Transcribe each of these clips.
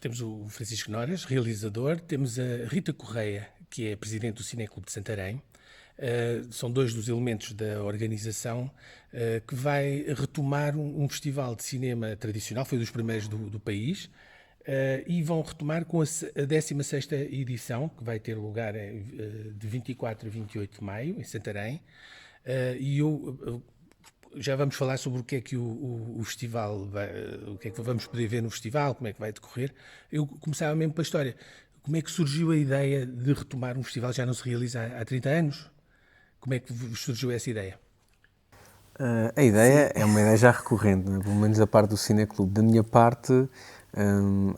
Temos o Francisco Noras, realizador, temos a Rita Correia, que é presidente do Cineclube de Santarém. São dois dos elementos da organização que vai retomar um festival de cinema tradicional, foi dos primeiros do país, e vão retomar com a 16ª edição, que vai ter lugar de 24 a 28 de maio, em Santarém. Já vamos falar sobre o que é que o festival vai, o que é que vamos poder ver no festival, como é que vai decorrer. Eu começava mesmo pela história. Como é que surgiu a ideia de retomar um festival que já não se realiza há 30 anos? Como é que surgiu essa ideia? A ideia é uma ideia já recorrente, não é? Pelo menos a parte do Cineclube. Da minha parte,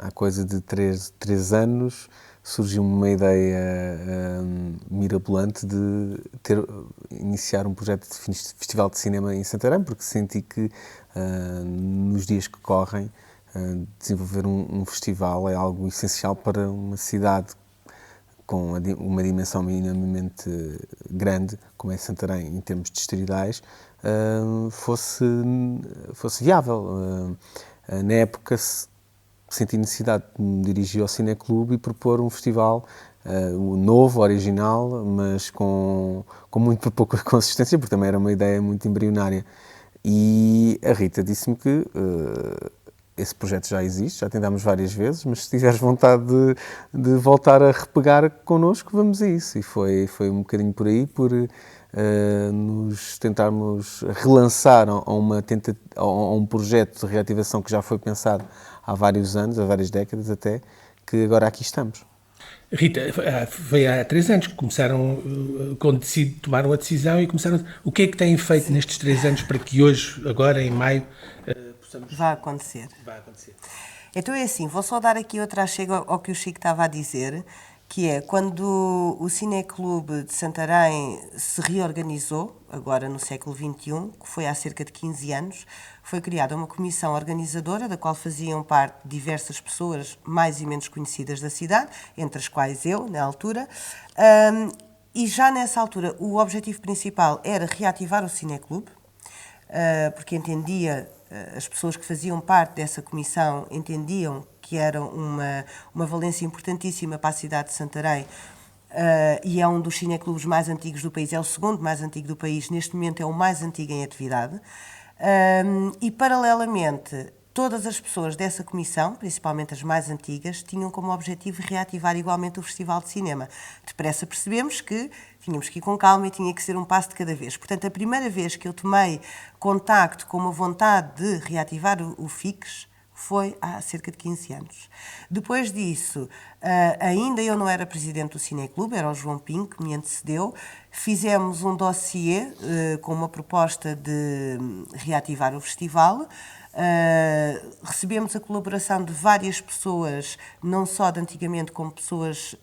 há coisa de 3 anos, surgiu uma ideia mirabolante de iniciar um projeto de festival de cinema em Santarém, porque senti que nos dias que correm desenvolver um festival é algo essencial para uma cidade com uma dimensão minimamente grande, como é Santarém em termos distritais, fosse viável. Na época senti necessidade de me dirigir ao Cineclube e propor um festival novo, original, mas com muito pouca consistência, porque também era uma ideia muito embrionária. E a Rita disse-me que esse projeto já existe, já tentámos várias vezes, mas se tiveres vontade de voltar a repegar connosco, vamos a isso. E foi um bocadinho por aí, por nos tentarmos relançar a um projeto de reativação que já foi pensado há vários anos, há várias décadas até, que agora aqui estamos. Rita, foi há 3 anos que começaram, quando tomaram a decisão e começaram. O que é que têm feito nestes 3 anos para que hoje, agora em maio, possamos... Vai acontecer. Vai acontecer. Então é assim, vou só dar aqui outra chega ao que o Chico estava a dizer, que é quando o Cineclube de Santarém se reorganizou, agora no século XXI, que foi há cerca de 15 anos, foi criada uma comissão organizadora, da qual faziam parte diversas pessoas mais e menos conhecidas da cidade, entre as quais eu, na altura, e já nessa altura o objetivo principal era reativar o Cineclube, porque as pessoas que faziam parte dessa comissão entendiam que era uma valência importantíssima para a cidade de Santarém, e é um dos cineclubes mais antigos do país, é o segundo mais antigo do país, neste momento é o mais antigo em atividade, e paralelamente todas as pessoas dessa comissão, principalmente as mais antigas, tinham como objetivo reativar igualmente o Festival de Cinema. Depressa percebemos que tínhamos que ir com calma e tinha que ser um passo de cada vez. Portanto, a primeira vez que eu tomei contacto com uma vontade de reativar o FICS foi há cerca de 15 anos. Depois disso, ainda eu não era presidente do Cineclube, era o João Pinho que me antecedeu. Fizemos um dossiê com uma proposta de reativar o festival. Recebemos a colaboração de várias pessoas, não só de antigamente, como pessoas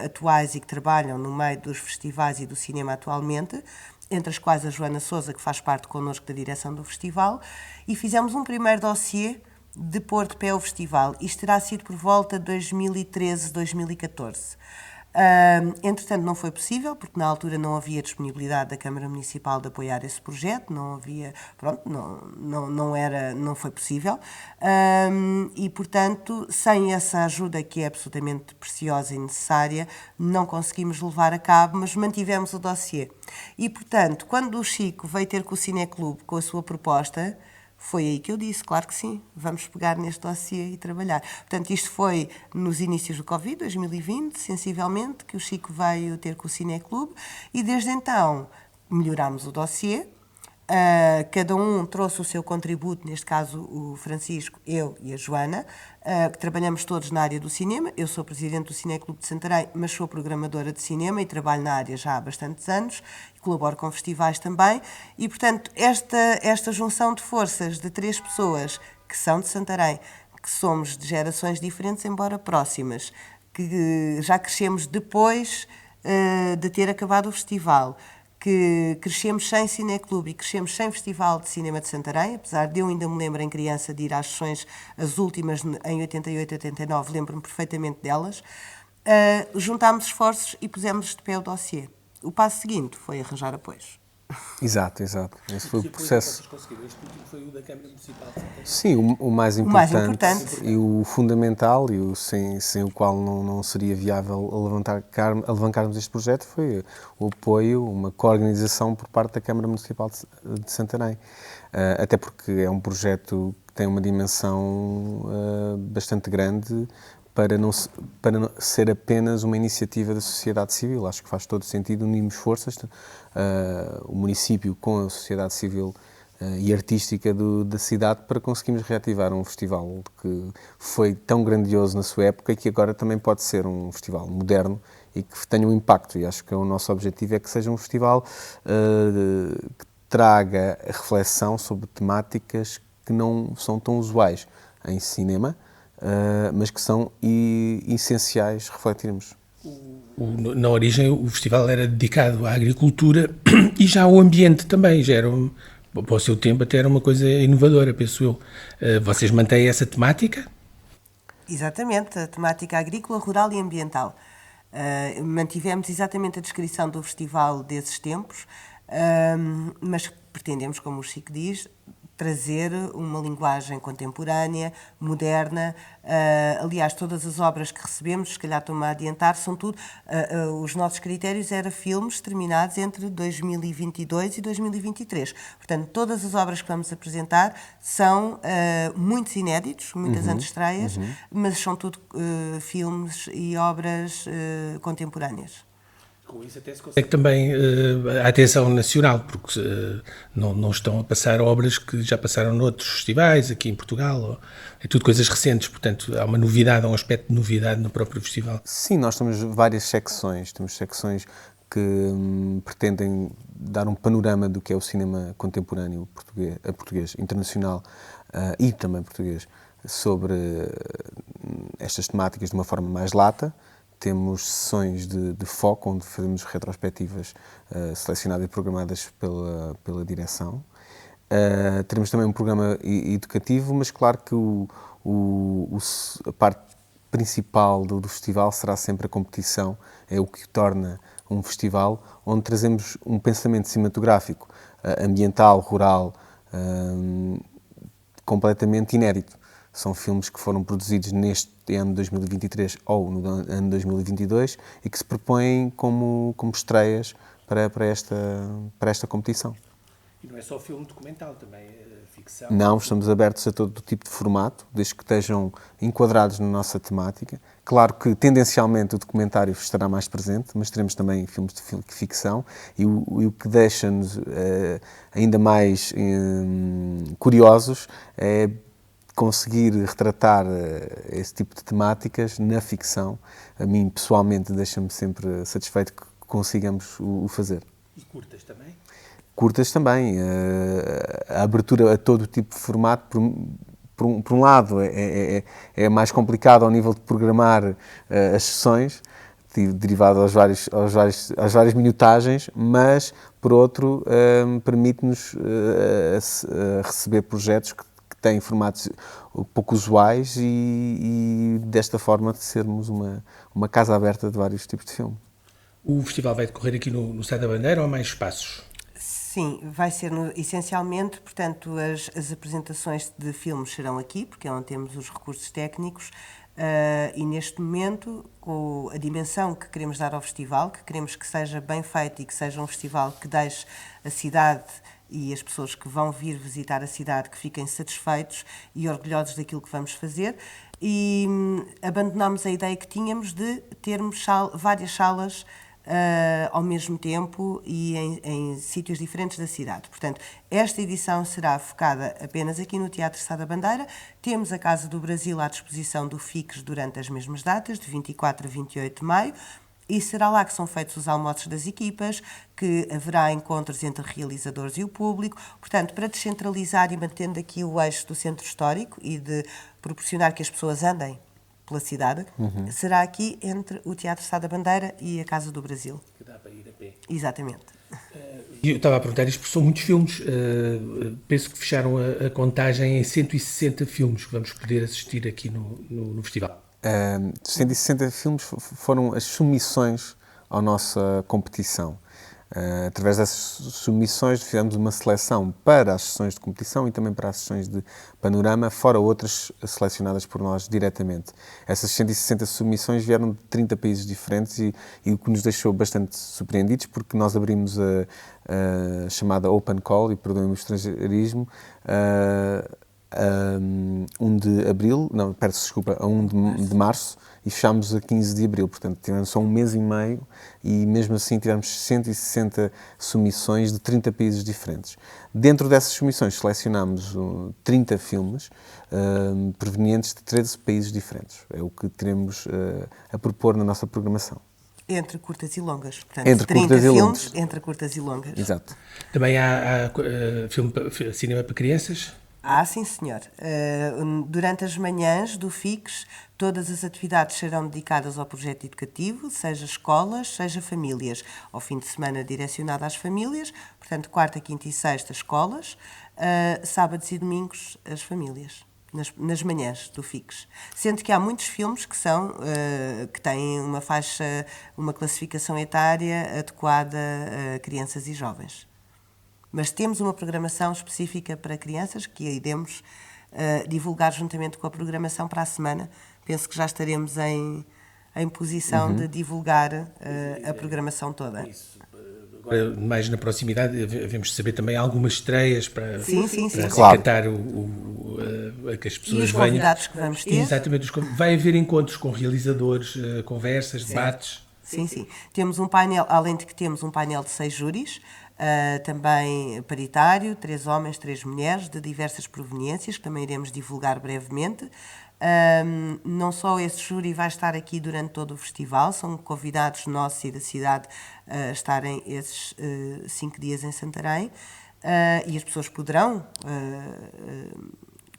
atuais e que trabalham no meio dos festivais e do cinema atualmente, entre as quais a Joana Sousa, que faz parte connosco da direção do festival, e fizemos um primeiro dossiê de pôr de pé o festival. Isto terá sido por volta de 2013, 2014. Entretanto, não foi possível, porque na altura não havia disponibilidade da Câmara Municipal de apoiar esse projeto, não havia, pronto, não foi possível, e portanto, sem essa ajuda que é absolutamente preciosa e necessária, não conseguimos levar a cabo, mas mantivemos o dossiê. E portanto, quando o Chico veio ter com o Cineclube com a sua proposta, foi aí que eu disse, claro que sim, vamos pegar neste dossiê e trabalhar. Portanto, isto foi nos inícios do Covid, 2020, sensivelmente, que o Chico veio ter com o Cineclube, e desde então melhorámos o dossiê, cada um trouxe o seu contributo, neste caso o Francisco, eu e a Joana, que trabalhamos todos na área do cinema. Eu sou presidente do Cineclube de Santarém, mas sou programadora de cinema e trabalho na área já há bastantes anos, colaboro com festivais também, e portanto esta junção de forças de 3 pessoas que são de Santarém, que somos de gerações diferentes, embora próximas, que já crescemos depois de ter acabado o festival, que crescemos sem Cineclube e crescemos sem Festival de Cinema de Santarém, apesar de eu ainda me lembro em criança de ir às sessões, as últimas em 88, 89, lembro-me perfeitamente delas, juntámos esforços e pusemos de pé o dossiê. O passo seguinte foi arranjar apoios. Exato. Esse foi o processo. Vocês conseguiram. Este último foi o da Câmara Municipal de Santarém. Sim, o mais mais importante, importante. e o fundamental, e sem o qual não seria viável alavancarmos este projeto, foi o apoio, uma coorganização por parte da Câmara Municipal de Santarém. Até porque é um projeto que tem uma dimensão bastante grande para não ser apenas uma iniciativa da sociedade civil. Acho que faz todo sentido unirmos forças, o município com a sociedade civil e artística da cidade, para conseguirmos reativar um festival que foi tão grandioso na sua época e que agora também pode ser um festival moderno e que tenha um impacto. E acho que o nosso objetivo é que seja um festival que traga a reflexão sobre temáticas que não são tão usuais em cinema, mas que são essenciais refletirmos. Na origem, o festival era dedicado à agricultura e já o ambiente também, já era, para o seu tempo, até era uma coisa inovadora, penso eu. Vocês mantêm essa temática? Exatamente, a temática agrícola, rural e ambiental. Mantivemos exatamente a descrição do festival desses tempos, mas pretendemos, como o Chico diz, trazer uma linguagem contemporânea, moderna. Aliás, todas as obras que recebemos, se calhar estou-me a adiantar, são tudo... os nossos critérios eram filmes terminados entre 2022 e 2023. Portanto, todas as obras que vamos apresentar são muitos inéditos, muitas antestreias, mas são tudo filmes e obras contemporâneas. Com isso até se consegue também a atenção nacional, porque não estão a passar obras que já passaram noutros festivais, aqui em Portugal, é tudo coisas recentes, portanto há uma novidade, há um aspecto de novidade no próprio festival. Sim, nós temos várias secções, temos secções que pretendem dar um panorama do que é o cinema contemporâneo português internacional e também português, sobre estas temáticas de uma forma mais lata. Temos sessões de foco, onde fazemos retrospectivas selecionadas e programadas pela direção. Teremos também um programa educativo, mas claro que a parte principal do festival será sempre a competição, é o que torna um festival onde trazemos um pensamento cinematográfico, ambiental, rural, completamente inédito. São filmes que foram produzidos neste ano de 2023 ou no ano de 2022 e que se propõem como estreias para esta competição. E não é só filme documental, também é ficção? Não, estamos abertos a todo tipo de formato, desde que estejam enquadrados na nossa temática. Claro que, tendencialmente, o documentário estará mais presente, mas teremos também filmes de ficção e o que deixa-nos ainda mais curiosos é conseguir retratar esse tipo de temáticas na ficção. A mim, pessoalmente, deixa-me sempre satisfeito que consigamos o fazer. E curtas também? Curtas também. A abertura a todo tipo de formato, por um lado, é mais complicado ao nível de programar as sessões, derivado às várias minutagens, mas, por outro, permite-nos receber projetos que têm formatos pouco usuais e desta forma sermos uma casa aberta de vários tipos de filme. O festival vai decorrer aqui no Sá da Bandeira ou há mais espaços? Sim, vai ser essencialmente, portanto, as apresentações de filmes serão aqui, porque é onde temos os recursos técnicos, e neste momento, com a dimensão que queremos dar ao festival, que queremos que seja bem feito e que seja um festival que deixe a cidade e as pessoas que vão vir visitar a cidade que fiquem satisfeitos e orgulhosos daquilo que vamos fazer, e abandonámos a ideia que tínhamos de termos várias salas ao mesmo tempo e em sítios diferentes da cidade. Portanto, esta edição será focada apenas aqui no Teatro Sá da Bandeira. Temos a Casa do Brasil à disposição do FICS durante as mesmas datas, de 24 a 28 de maio, e será lá que são feitos os almoços das equipas, que haverá encontros entre realizadores e o público. Portanto, para descentralizar e mantendo aqui o eixo do centro histórico e de proporcionar que as pessoas andem pela cidade, será aqui entre o Teatro Sá da Bandeira e a Casa do Brasil. Que dá para ir a pé. Exatamente. Eu estava a perguntar isto porque são muitos filmes. Penso que fecharam a contagem em 160 filmes que vamos poder assistir aqui no festival. 160 filmes foram as submissões à nossa competição. Através dessas submissões fizemos uma seleção para as sessões de competição e também para as sessões de panorama, fora outras selecionadas por nós diretamente. Essas 160 submissões vieram de 30 países diferentes e o que nos deixou bastante surpreendidos, porque nós abrimos a chamada Open Call, e perdoem-me o estrangeirismo, a 1 de abril, não, peço desculpa, a 1 de março, e fechámos a 15 de abril, portanto tivemos só um mês e meio e mesmo assim tivemos 160 submissões de 30 países diferentes. Dentro dessas submissões selecionámos 30 filmes provenientes de 13 países diferentes. É o que teremos a propor na nossa programação. Entre curtas e longas. Portanto, entre 30 curtas filmes, e longas. entre curtas e longas. Exato. Também há cinema para crianças? Sim, senhor. Durante as manhãs do FIX, todas as atividades serão dedicadas ao projeto educativo, seja escolas, seja famílias. Ao fim de semana direcionado às famílias, portanto, quarta, quinta e sexta, escolas, sábados e domingos, as famílias. Nas manhãs do FIX. Sendo que há muitos filmes que têm uma faixa, uma classificação etária adequada a crianças e jovens. Mas temos uma programação específica para crianças que iremos divulgar juntamente com a programação para a semana. Penso que já estaremos em posição de divulgar a programação toda. Isso. Agora, mais na proximidade, devemos saber também algumas estreias para claro. acatar que as pessoas e os venham. Convidados que vamos ter. Exatamente. Vai haver encontros com realizadores, conversas, debates. Sim. Temos um painel, além de que temos um painel de 6 júris, também paritário, 3 homens, 3 mulheres, de diversas proveniências, que também iremos divulgar brevemente. Não só esse júri vai estar aqui durante todo o festival, são convidados nossos e da cidade a estarem esses 5 dias em Santarém, e as pessoas poderão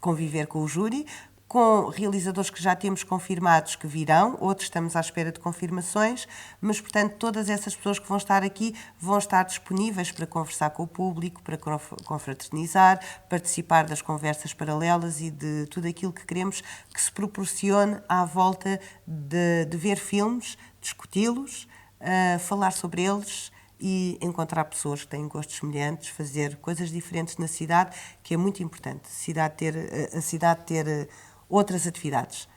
conviver com o júri, com realizadores que já temos confirmados que virão, outros estamos à espera de confirmações, mas, portanto, todas essas pessoas que vão estar aqui vão estar disponíveis para conversar com o público, para confraternizar, participar das conversas paralelas e de tudo aquilo que queremos que se proporcione à volta de ver filmes, discuti-los, falar sobre eles e encontrar pessoas que têm gostos semelhantes, fazer coisas diferentes na cidade, que é muito importante. A cidade ter outras atividades.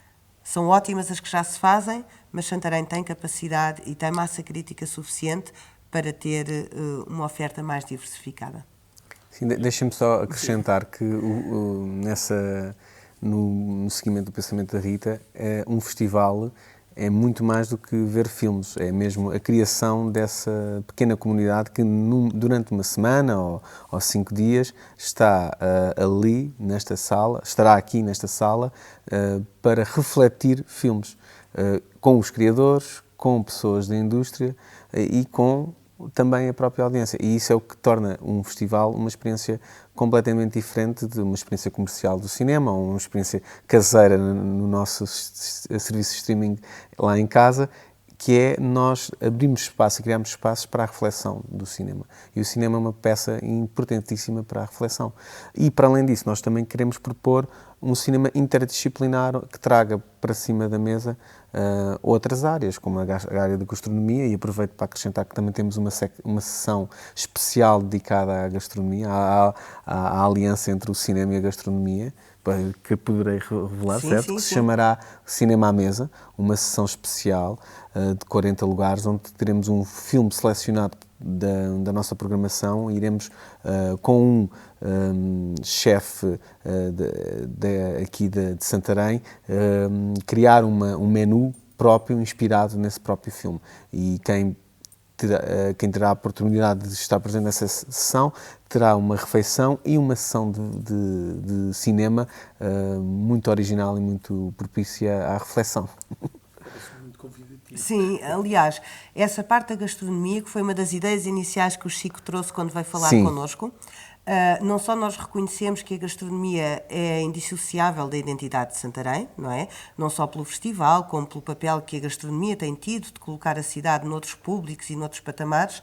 São ótimas as que já se fazem, mas Santarém tem capacidade e tem massa crítica suficiente para ter uma oferta mais diversificada. Sim, deixem-me só acrescentar que no seguimento do pensamento da Rita, um festival é muito mais do que ver filmes, é mesmo a criação dessa pequena comunidade que durante uma semana ou 5 dias está ali nesta sala, estará aqui nesta sala para refletir filmes com os criadores, com pessoas da indústria e com também a própria audiência. E isso é o que torna um festival uma experiência completamente diferente de uma experiência comercial do cinema ou uma experiência caseira no nosso serviço de streaming lá em casa, que é nós abrirmos espaço e criarmos espaços para a reflexão do cinema. E o cinema é uma peça importantíssima para a reflexão. E, para além disso, nós também queremos propor um cinema interdisciplinar que traga para cima da mesa outras áreas, como a área da gastronomia, e aproveito para acrescentar que também temos uma sessão especial dedicada à gastronomia, à aliança entre o cinema e a gastronomia, que poderei revelar, certo? Que se chamará Cinema à Mesa, uma sessão especial de 40 lugares, onde teremos um filme selecionado da nossa programação e iremos com um chefe aqui de Santarém criar um menu próprio, inspirado nesse próprio filme. E quem terá a oportunidade de estar presente nessa sessão terá uma refeição e uma sessão de cinema muito original e muito propícia à reflexão. Sim, aliás, essa parte da gastronomia, que foi uma das ideias iniciais que o Chico trouxe quando veio falar connosco, não só nós reconhecemos que a gastronomia é indissociável da identidade de Santarém, não é? Não só pelo festival, como pelo papel que a gastronomia tem tido de colocar a cidade noutros públicos e noutros patamares,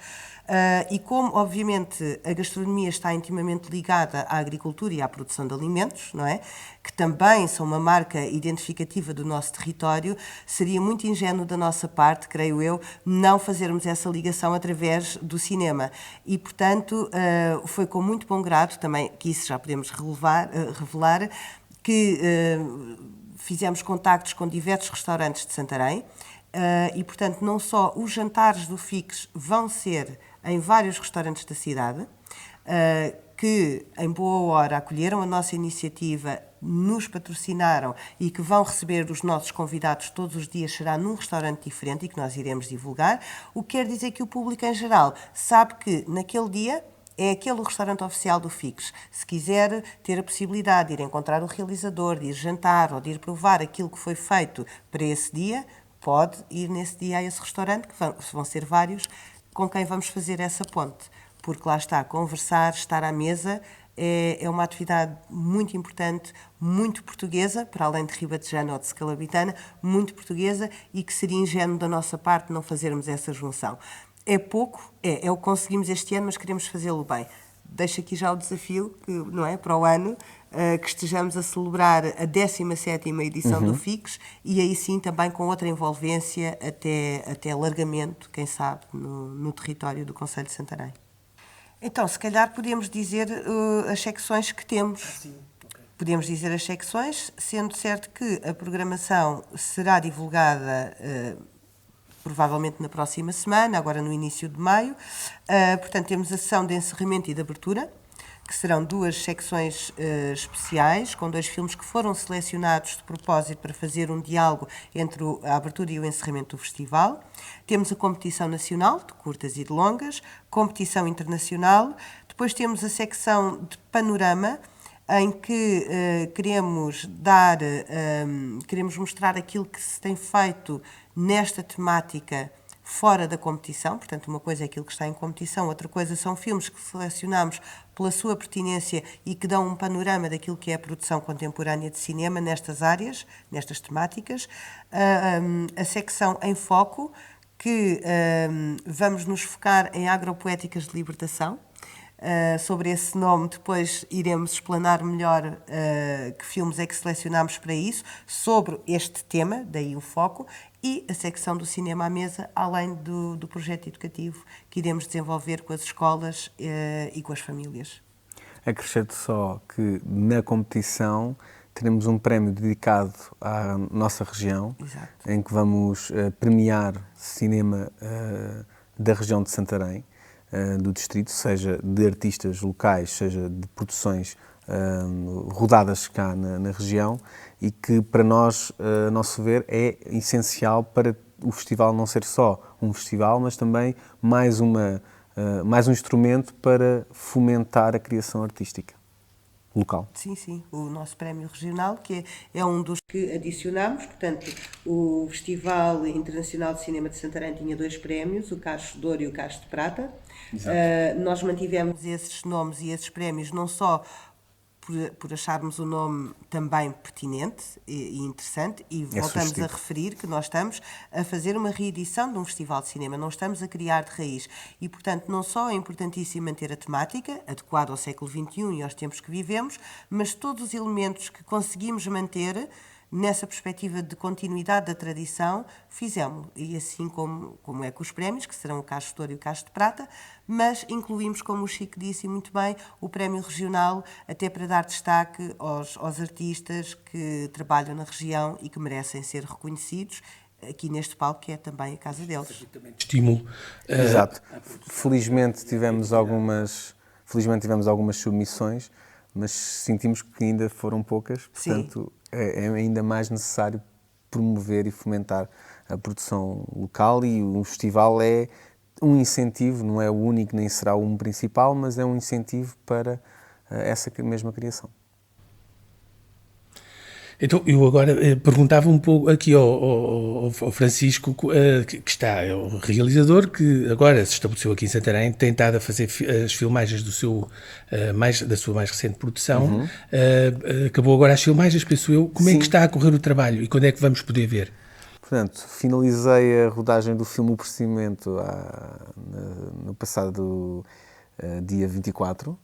E como, obviamente, a gastronomia está intimamente ligada à agricultura e à produção de alimentos, não é? Que também são uma marca identificativa do nosso território, seria muito ingênuo da nossa parte, creio eu, não fazermos essa ligação através do cinema. E, portanto, foi com muito bom grado também, que isso já podemos revelar, que fizemos contactos com diversos restaurantes de Santarém, e, portanto, não só os jantares do FICS vão ser em vários restaurantes da cidade, que em boa hora acolheram a nossa iniciativa, nos patrocinaram e que vão receber os nossos convidados todos os dias, será num restaurante diferente e que nós iremos divulgar, o que quer dizer que o público em geral sabe que naquele dia é aquele o restaurante oficial do FICS. Se quiser ter a possibilidade de ir encontrar o realizador, de ir jantar ou de ir provar aquilo que foi feito para esse dia, pode ir nesse dia a esse restaurante, que vão ser vários, com quem vamos fazer essa ponte. Porque lá está, conversar, estar à mesa, é uma atividade muito importante, muito portuguesa, para além de ribatejana ou de scalabitana, muito portuguesa, e que seria ingênuo da nossa parte não fazermos essa junção. É pouco, é o que conseguimos este ano, mas queremos fazê-lo bem. Deixo aqui já o desafio, não é, para o ano, que estejamos a celebrar a 17ª edição do FICS, e aí sim também com outra envolvência até alargamento, quem sabe, no território do concelho de Santarém. Então, se calhar podemos dizer as secções que temos. Sim. Okay. Podemos dizer as secções, sendo certo que a programação será divulgada provavelmente na próxima semana, agora no início de maio. Portanto, temos a sessão de encerramento e de abertura, que serão 2 secções especiais, com 2 filmes que foram selecionados de propósito para fazer um diálogo entre a abertura e o encerramento do festival. Temos a competição nacional, de curtas e de longas, competição internacional, depois temos a secção de panorama, em que queremos mostrar aquilo que se tem feito nesta temática fora da competição. Portanto, uma coisa é aquilo que está em competição, outra coisa são filmes que selecionamos pela sua pertinência e que dão um panorama daquilo que é a produção contemporânea de cinema nestas áreas, nestas temáticas. A secção em foco, que vamos nos focar em agropoéticas de libertação. Sobre esse nome depois iremos explanar melhor que filmes é que selecionámos para isso, sobre este tema, daí o foco, e a secção do cinema à mesa, além do projeto educativo que iremos desenvolver com as escolas e com as famílias. Acrescento só que na competição teremos um prémio dedicado à nossa região. Exato. Em que vamos premiar cinema da região de Santarém, do distrito, seja de artistas locais, seja de produções rodadas cá na região, e que para nós, a nosso ver, é essencial para o festival não ser só um festival, mas também mais um instrumento para fomentar a criação artística local. Sim, sim, o nosso prémio regional, que é um dos que adicionamos. Portanto, o Festival Internacional de Cinema de Santarém tinha 2 prémios, o Cacho de Ouro e o Cacho de Prata. Nós mantivemos esses nomes e esses prémios não só por acharmos o nome também pertinente e interessante, e voltamos a referir que nós estamos a fazer uma reedição de um festival de cinema, não estamos a criar de raiz, e portanto não só é importantíssimo manter a temática adequada ao século XXI e aos tempos que vivemos, mas todos os elementos que conseguimos manter nessa perspectiva de continuidade da tradição, fizemos, e assim como é com os prémios, que serão o Cacho de Ouro e o Cacho de Prata, mas incluímos, como o Chico disse muito bem, o prémio regional, até para dar destaque aos artistas que trabalham na região e que merecem ser reconhecidos aqui neste palco, que é também a casa deles. Estímulo. Exato. Felizmente tivemos algumas submissões, mas sentimos que ainda foram poucas, portanto é ainda mais necessário promover e fomentar a produção local, e o festival é um incentivo, não é o único nem será o principal, mas é um incentivo para essa mesma criação. Então, eu agora perguntava um pouco aqui ao Francisco, que está, é o realizador, que agora se estabeleceu aqui em Santarém, tem estado a fazer as filmagens da sua mais recente produção. Acabou agora as filmagens, penso eu. Como é que está a correr o trabalho e quando é que vamos poder ver? Portanto, finalizei a rodagem do filme O Procedimento no passado dia 24.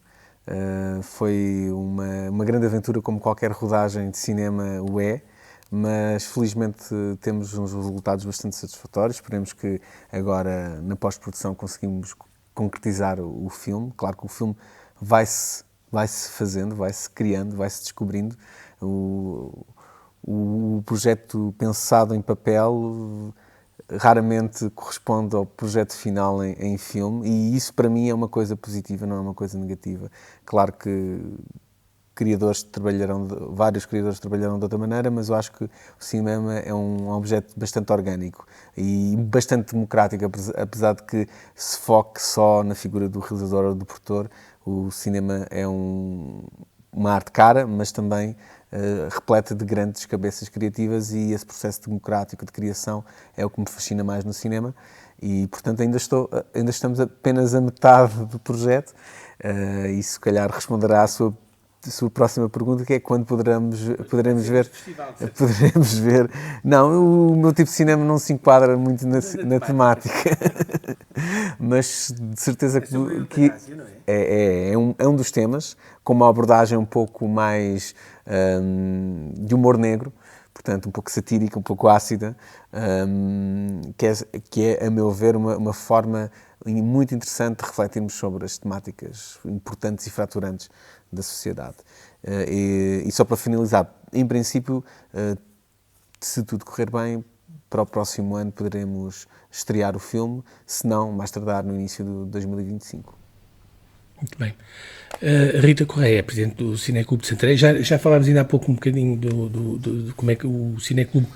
Foi uma grande aventura, como qualquer rodagem de cinema o é, mas felizmente temos uns resultados bastante satisfatórios. Esperemos que agora, na pós-produção, conseguimos concretizar o filme. Claro que o filme vai-se fazendo, vai-se criando, vai-se descobrindo. O projeto pensado em papel raramente corresponde ao projeto final em filme, e isso para mim é uma coisa positiva, não é uma coisa negativa. Claro que vários criadores trabalharão de outra maneira, mas eu acho que o cinema é um objeto bastante orgânico e bastante democrático, apesar de que se foque só na figura do realizador ou do produtor. O cinema é uma arte cara, mas também repleta de grandes cabeças criativas, e esse processo democrático de criação é o que me fascina mais no cinema. E, portanto, ainda estamos apenas a metade do projeto, e se calhar responderá à sua próxima pergunta, que é quando poderemos ver. Poderemos ver. Não, o meu tipo de cinema não se enquadra muito na temática. Mas de certeza que é um dos temas, com uma abordagem um pouco mais de humor negro, portanto um pouco satírica, um pouco ácida, que é, a meu ver, uma forma muito interessante de refletirmos sobre as temáticas importantes e fraturantes da sociedade. E só para finalizar, em princípio, se tudo correr bem, para o próximo ano poderemos estrear o filme, se não, mais tardar no início de 2025. Muito bem. Rita Correia, Presidente do Cineclube de Santarém. Já falámos ainda há pouco um bocadinho de como é que o Cineclube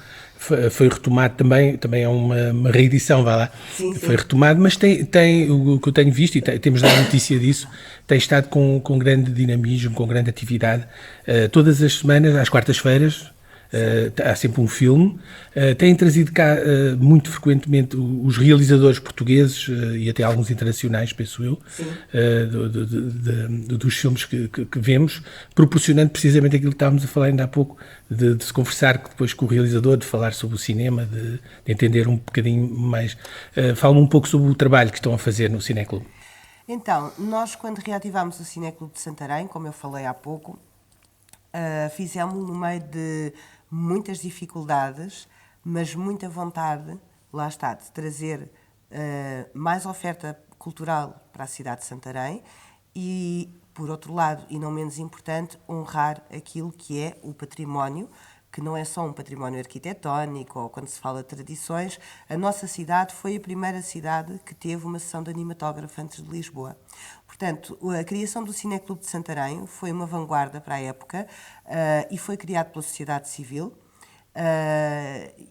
foi retomado também é uma reedição, vá lá. Sim. Foi retomado, mas tem o que eu tenho visto, e temos dado notícia disso, tem estado com grande dinamismo, com grande atividade. Todas as semanas, às quartas-feiras, há sempre um filme. Têm trazido cá muito frequentemente os realizadores portugueses e até alguns internacionais, penso eu, dos filmes que vemos, proporcionando precisamente aquilo que estávamos a falar ainda há pouco, de se conversar depois com o realizador, de falar sobre o cinema, de entender um bocadinho mais. Fala-me um pouco sobre o trabalho que estão a fazer no Cineclube. Então, nós quando reativámos o Cineclube de Santarém, como eu falei há pouco, fizemos no meio de muitas dificuldades, mas muita vontade, lá está, de trazer mais oferta cultural para a cidade de Santarém e, por outro lado, e não menos importante, honrar aquilo que é o património, que não é só um património arquitetónico, ou quando se fala de tradições. A nossa cidade foi a primeira cidade que teve uma sessão de animatógrafo antes de Lisboa. Portanto, a criação do Cineclube de Santarém foi uma vanguarda para a época e foi criado pela sociedade civil.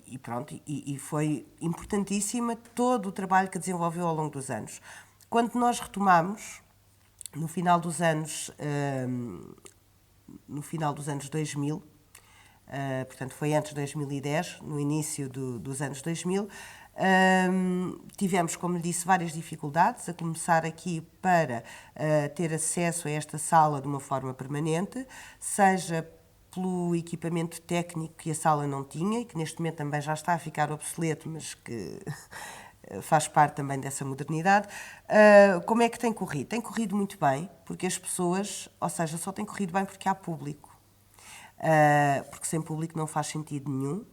E foi importantíssima todo o trabalho que desenvolveu ao longo dos anos. Quando nós retomamos, no final dos anos 2000, portanto foi antes de 2010, no início dos anos 2000, tivemos, como lhe disse, várias dificuldades, a começar aqui para ter acesso a esta sala de uma forma permanente, seja pelo equipamento técnico que a sala não tinha e que neste momento também já está a ficar obsoleto, mas que faz parte também dessa modernidade. Como é que tem corrido? Tem corrido muito bem, porque as pessoas, ou seja, só tem corrido bem porque há público. Porque sem público não faz sentido nenhum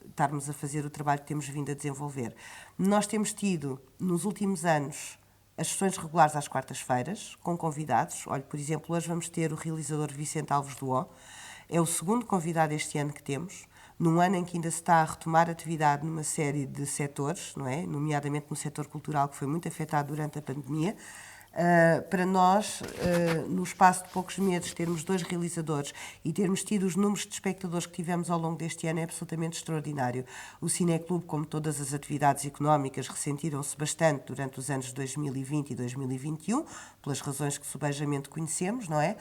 estarmos a fazer o trabalho que temos vindo a desenvolver. Nós temos tido, nos últimos anos, as sessões regulares às quartas-feiras, com convidados. Olha, por exemplo, hoje vamos ter o realizador Vicente Alves Duó. É o segundo convidado este ano que temos, num ano em que ainda se está a retomar atividade numa série de setores, não é? Nomeadamente no setor cultural, que foi muito afetado durante a pandemia. Para nós, no espaço de poucos meses, termos 2 realizadores e termos tido os números de espectadores que tivemos ao longo deste ano é absolutamente extraordinário. O Cineclube, como todas as atividades económicas, ressentiram-se bastante durante os anos de 2020 e 2021, pelas razões que subejamente conhecemos, não é?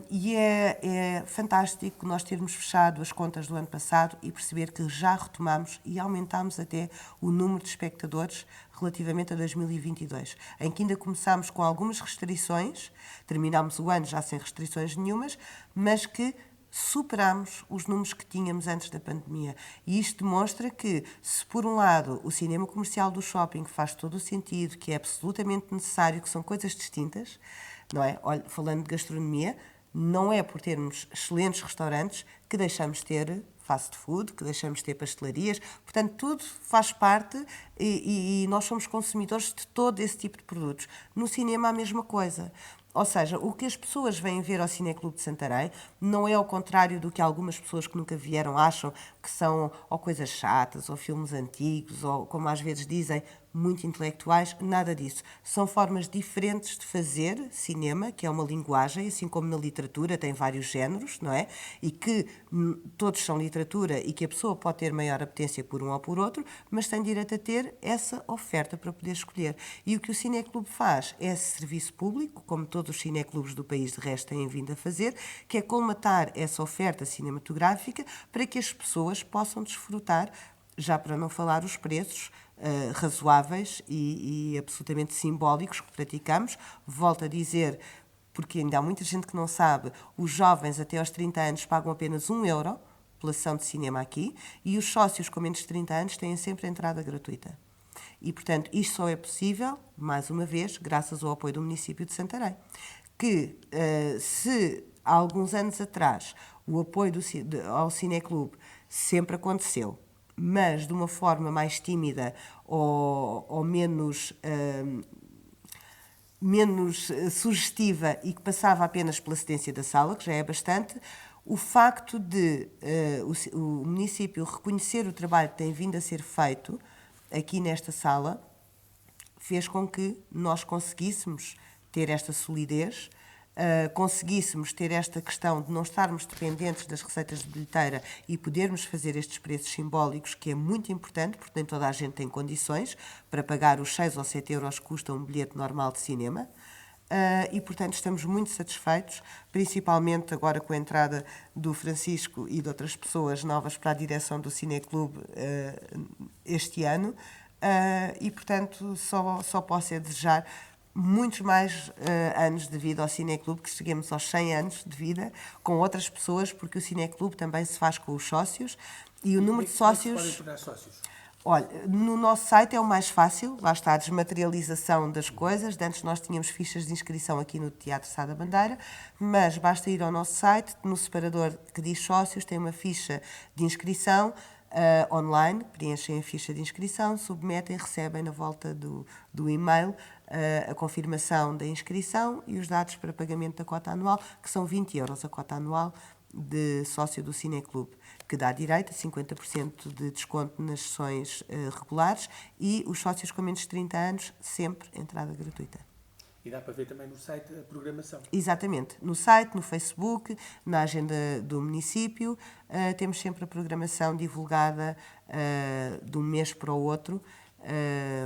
E é fantástico nós termos fechado as contas do ano passado e perceber que já retomamos e aumentámos até o número de espectadores relativamente a 2022, em que ainda começámos com algumas restrições, terminámos o ano já sem restrições nenhumas, mas que superámos os números que tínhamos antes da pandemia. E isto demonstra que, se por um lado o cinema comercial do shopping faz todo o sentido, que é absolutamente necessário, que são coisas distintas, não é? Olha, falando de gastronomia, não é por termos excelentes restaurantes que deixamos de ter fast food, que deixamos de ter pastelarias. Portanto, tudo faz parte e nós somos consumidores de todo esse tipo de produtos. No cinema, a mesma coisa. Ou seja, o que as pessoas vêm ver ao Cineclube de Santarém não é ao contrário do que algumas pessoas que nunca vieram acham que são ou coisas chatas, ou filmes antigos, ou, como às vezes dizem, muito intelectuais. Nada disso. São formas diferentes de fazer cinema, que é uma linguagem, assim como na literatura tem vários géneros, não é? E que todos são literatura e que a pessoa pode ter maior apetência por um ou por outro, mas tem direito a ter essa oferta para poder escolher. E o que o Cineclube faz é esse serviço público, como todos os cineclubes do país de resto têm vindo a fazer, que é colmatar essa oferta cinematográfica para que as pessoas possam desfrutar, já para não falar os preços razoáveis e absolutamente simbólicos que praticamos. Volto a dizer, porque ainda há muita gente que não sabe, os jovens até aos 30 anos pagam apenas 1 euro pela sessão de cinema aqui e os sócios com menos de 30 anos têm sempre a entrada gratuita. E, portanto, isto só é possível, mais uma vez, graças ao apoio do município de Santarém. Que, se há alguns anos atrás o apoio ao Cineclube sempre aconteceu, mas de uma forma mais tímida ou menos sugestiva e que passava apenas pela cedência da sala, que já é bastante, o facto de o município reconhecer o trabalho que tem vindo a ser feito aqui nesta sala fez com que nós conseguíssemos ter esta solidez, conseguíssemos ter esta questão de não estarmos dependentes das receitas de bilheteira e podermos fazer estes preços simbólicos, que é muito importante, porque nem toda a gente tem condições para pagar os 6 ou 7 euros que custa um bilhete normal de cinema. E, portanto, estamos muito satisfeitos, principalmente agora com a entrada do Francisco e de outras pessoas novas para a direção do Cineclube este ano. E, portanto, só posso é desejar muitos mais anos de vida ao Cineclube, que cheguemos aos 100 anos de vida com outras pessoas, porque o Cineclube também se faz com os sócios e o número de sócios... Podem tornar sócios? Olha, no nosso site é o mais fácil, lá está a desmaterialização das coisas. De antes nós tínhamos fichas de inscrição aqui no Teatro Sá da Bandeira, mas basta ir ao nosso site, no separador que diz sócios, tem uma ficha de inscrição online, preenchem a ficha de inscrição, submetem, recebem na volta do e-mail a confirmação da inscrição e os dados para pagamento da cota anual, que são 20 euros a cota anual de sócio do Cineclube, que dá direito a 50% de desconto nas sessões regulares e os sócios com menos de 30 anos, sempre entrada gratuita. E dá para ver também no site a programação. Exatamente. No site, no Facebook, na agenda do município, temos sempre a programação divulgada de um mês para o outro,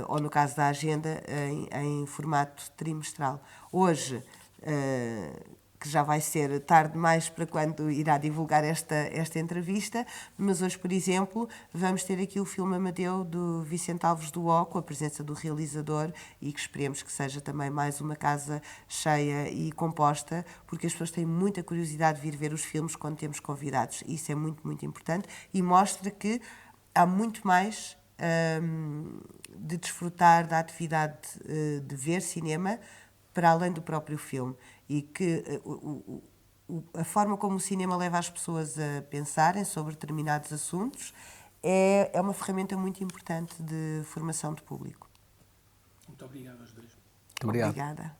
ou no caso da agenda, em formato trimestral. Hoje, que já vai ser tarde demais para quando irá divulgar esta entrevista, mas hoje, por exemplo, vamos ter aqui o filme Amadeu do Vicente Alves do Ó, com a presença do realizador e que esperemos que seja também mais uma casa cheia e composta, porque as pessoas têm muita curiosidade de vir ver os filmes quando temos convidados. Isso é muito, muito importante e mostra que há muito mais de desfrutar da atividade de ver cinema para além do próprio filme e que a forma como o cinema leva as pessoas a pensarem sobre determinados assuntos é uma ferramenta muito importante de formação de público. Muito obrigado aos dois. Muito obrigado. Obrigada.